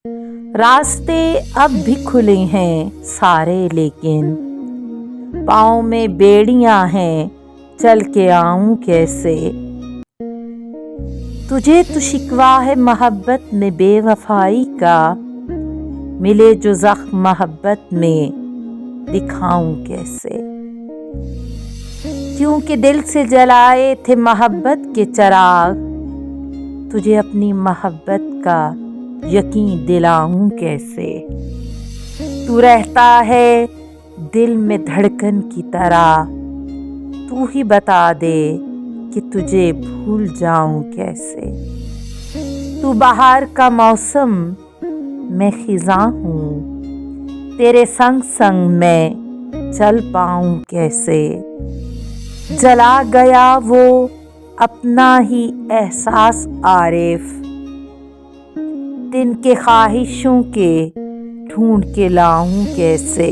راستے اب بھی کھلے ہیں سارے، لیکن پاؤں میں بیڑیاں ہیں، چل کے آؤں کیسے؟ تجھے تو شکوہ ہے محبت میں بے وفائی کا، ملے جو زخم محبت میں دکھاؤں کیسے؟ کیونکہ دل سے جلائے تھے محبت کے چراغ، تجھے اپنی محبت کا یقین دلاؤں کیسے؟ تو رہتا ہے دل میں دھڑکن کی طرح، تو ہی بتا دے کہ تجھے بھول جاؤں کیسے؟ تو بہار کا موسم، میں خزاں ہوں، تیرے سنگ سنگ میں چل پاؤں کیسے؟ جلا گیا وہ اپنا ہی احساس عارف، تن کے خواہشوں کے ڈھونڈ کے لاؤں کیسے؟